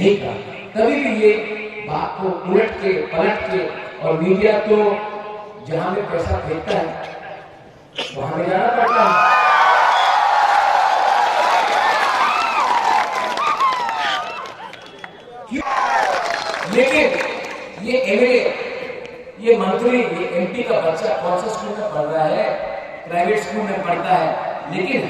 नहीं कहा, तभी भी ये बात को उलट के पलट के, और मीडिया तो जहां में पैसा फेंकता है वहां में जाना पड़ता है। लेकिन ये एमएलए, ये मंत्री, ये एमपी का बच्चा कौन सा स्कूल में पढ़ रहा है? प्राइवेट स्कूल में पढ़ता है, लेकिन